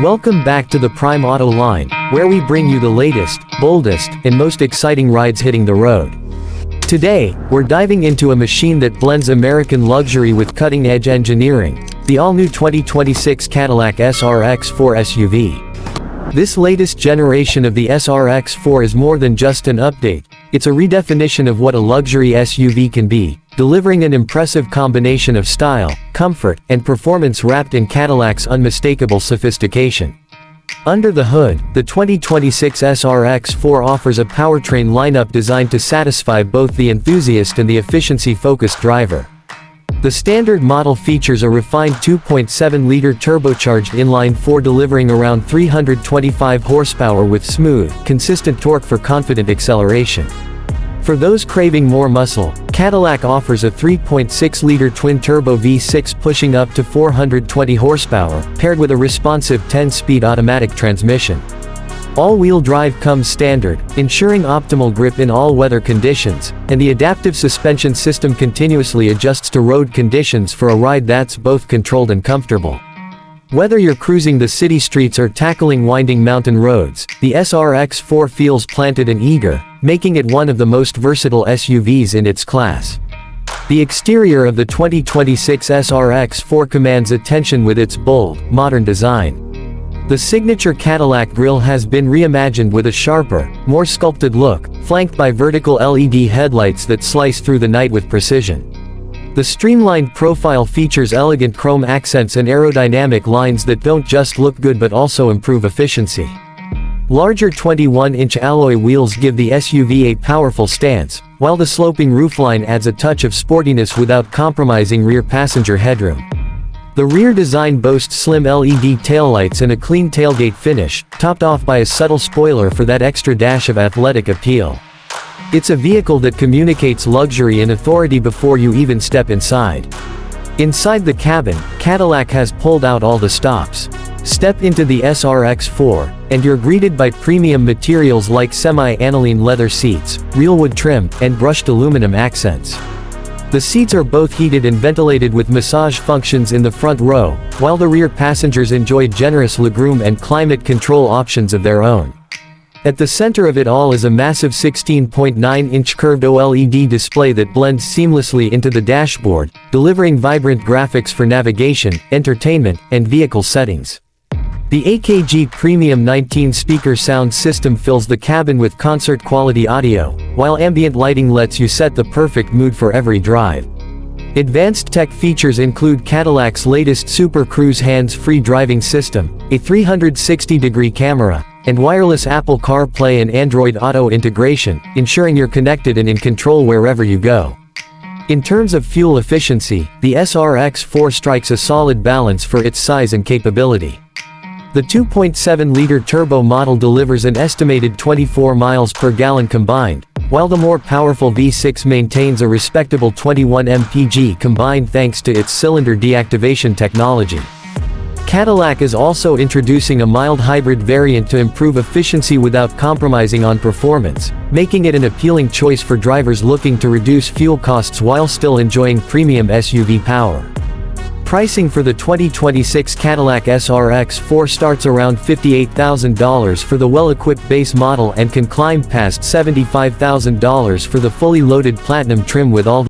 Welcome back to the Prime Auto line, where we bring you the latest, boldest, and most exciting rides hitting the road. Today, we're diving into a machine that blends American luxury with cutting-edge engineering, the all-new 2026 Cadillac SRX4 SUV. This latest generation of the SRX4 is more than just an update, it's a redefinition of what a luxury SUV can be, delivering an impressive combination of style, comfort, and performance wrapped in Cadillac's unmistakable sophistication. Under the hood, the 2026 SRX4 offers a powertrain lineup designed to satisfy both the enthusiast and the efficiency-focused driver. The standard model features a refined 2.7-liter turbocharged inline-4 delivering around 325 horsepower with smooth, consistent torque for confident acceleration. For those craving more muscle, Cadillac offers a 3.6-liter twin-turbo V6 pushing up to 420 horsepower, paired with a responsive 10-speed automatic transmission. All-wheel drive comes standard, ensuring optimal grip in all weather conditions, and the adaptive suspension system continuously adjusts to road conditions for a ride that's both controlled and comfortable. Whether you're cruising the city streets or tackling winding mountain roads, the SRX4 feels planted and eager, making it one of the most versatile SUVs in its class. The exterior of the 2026 SRX4 commands attention with its bold, modern design. The signature Cadillac grille has been reimagined with a sharper, more sculpted look, flanked by vertical LED headlights that slice through the night with precision. The streamlined profile features elegant chrome accents and aerodynamic lines that don't just look good but also improve efficiency. Larger 21-inch alloy wheels give the SUV a powerful stance, while the sloping roofline adds a touch of sportiness without compromising rear passenger headroom. The rear design boasts slim LED taillights and a clean tailgate finish, topped off by a subtle spoiler for that extra dash of athletic appeal. It's a vehicle that communicates luxury and authority before you even step inside. Inside the cabin, Cadillac has pulled out all the stops. Step into the SRX4, and you're greeted by premium materials like semi-aniline leather seats, real wood trim, and brushed aluminum accents. The seats are both heated and ventilated with massage functions in the front row, while the rear passengers enjoy generous legroom and climate control options of their own. At the center of it all is a massive 16.9-inch curved OLED display that blends seamlessly into the dashboard, delivering vibrant graphics for navigation, entertainment, and vehicle settings. The AKG Premium 19-speaker sound system fills the cabin with concert-quality audio, while ambient lighting lets you set the perfect mood for every drive. Advanced tech features include Cadillac's latest Super Cruise hands-free driving system, a 360-degree camera, and wireless Apple CarPlay and Android Auto integration, ensuring you're connected and in control wherever you go. In terms of fuel efficiency, the SRX4 strikes a solid balance for its size and capability. The 2.7-liter turbo model delivers an estimated 24 miles per gallon combined, while the more powerful V6 maintains a respectable 21 mpg combined thanks to its cylinder deactivation technology. Cadillac is also introducing a mild hybrid variant to improve efficiency without compromising on performance, making it an appealing choice for drivers looking to reduce fuel costs while still enjoying premium SUV power. Pricing for the 2026 Cadillac SRX4 starts around $58,000 for the well-equipped base model and can climb past $75,000 for the fully loaded platinum trim with all